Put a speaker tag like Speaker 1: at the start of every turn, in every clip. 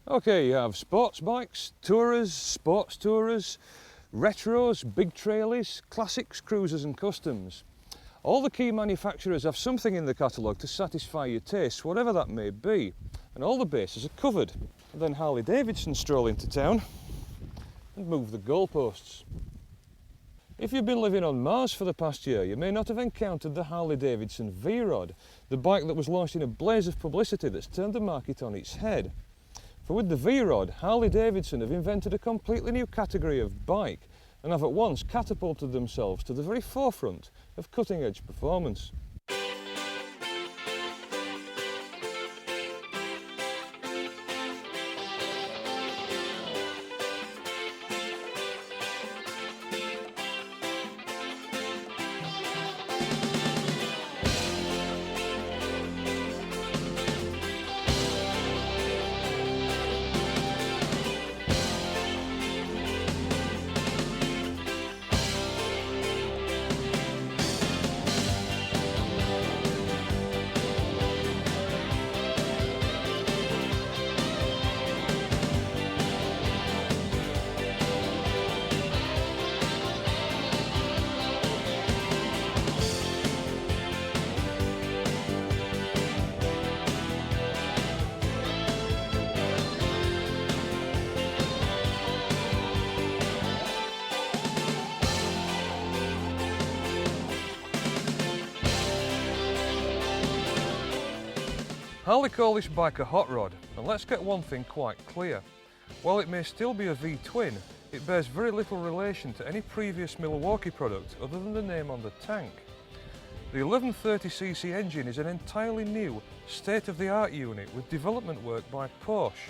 Speaker 1: Okay, you have sports bikes, tourers, sports tourers, retros, big trailies, classics, cruisers and customs. All the key manufacturers have something in the catalogue to satisfy your tastes, whatever that may be, and all the bases are covered. And then Harley Davidson stroll into town and move the goalposts. If you've been living on Mars for the past year, you may not have encountered the Harley Davidson V-Rod, the bike that was launched in a blaze of publicity that's turned the market on its head. For with the V-Rod, Harley Davidson have invented a completely new category of bike and have at once catapulted themselves to the very forefront of cutting-edge performance. Harley call this bike a hot rod, and let's get one thing quite clear. While it may still be a V-twin, it bears very little relation to any previous Milwaukee product other than the name on the tank. The 1130cc engine is an entirely new, state-of-the-art unit with development work by Porsche.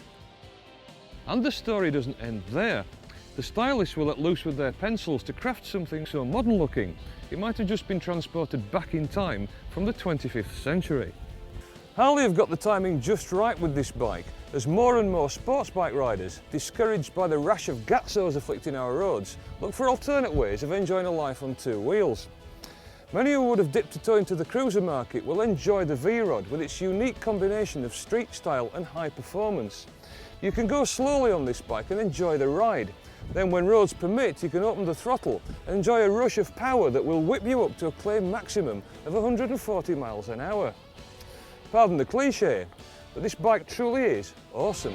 Speaker 1: And the story doesn't end there. The stylists were let loose with their pencils to craft something so modern looking, it might have just been transported back in time from the 25th century. Harley have got the timing just right with this bike, as more and more sports bike riders, discouraged by the rash of gatzos afflicting our roads, look for alternate ways of enjoying a life on two wheels. Many who would have dipped a toe into the cruiser market will enjoy the V-Rod with its unique combination of street style and high performance. You can go slowly on this bike and enjoy the ride. Then when roads permit, you can open the throttle and enjoy a rush of power that will whip you up to a claimed maximum of 140 miles an hour. Pardon the cliche, but this bike truly is awesome.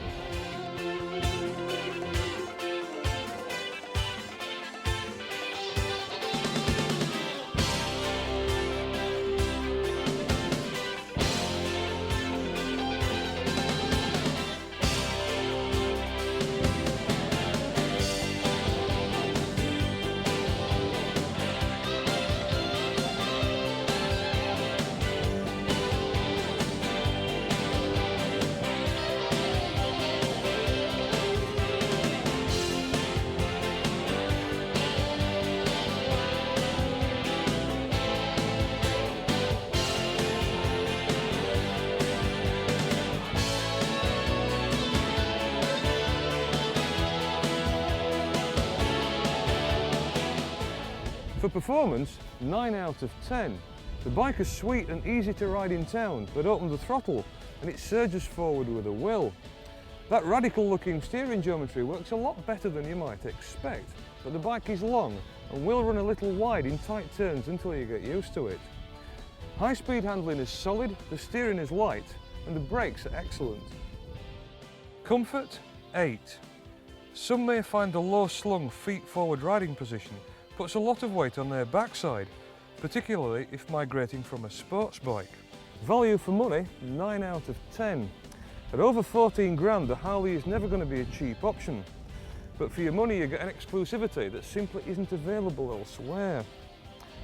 Speaker 1: For performance, 9 out of 10. The bike is sweet and easy to ride in town, but open the throttle and it surges forward with a will. That radical looking steering geometry works a lot better than you might expect, but the bike is long and will run a little wide in tight turns until you get used to it. High speed handling is solid, the steering is light and the brakes are excellent. Comfort, 8. Some may find the low slung feet forward riding position puts a lot of weight on their backside, particularly if migrating from a sports bike. Value for money, 9 out of 10. At over 14 grand, the Harley is never going to be a cheap option. But for your money, you get an exclusivity that simply isn't available elsewhere.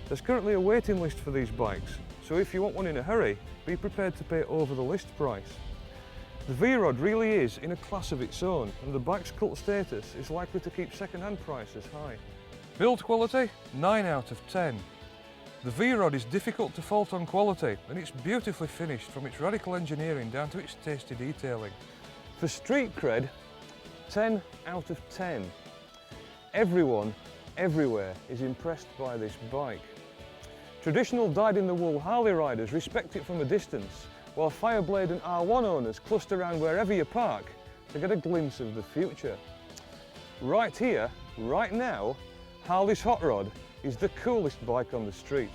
Speaker 1: There's currently a waiting list for these bikes, so if you want one in a hurry, be prepared to pay over the list price. The V-Rod really is in a class of its own, and the bike's cult status is likely to keep second-hand prices high. Build quality, 9 out of 10. The V-Rod is difficult to fault on quality, and it's beautifully finished from its radical engineering down to its tasty detailing. For street cred, 10 out of 10. Everyone, everywhere is impressed by this bike. Traditional dyed-in-the-wool Harley riders respect it from a distance, while Fireblade and R1 owners cluster around wherever you park, to get a glimpse of the future. Right here, right now, Harley's Hot Rod is the coolest bike on the street.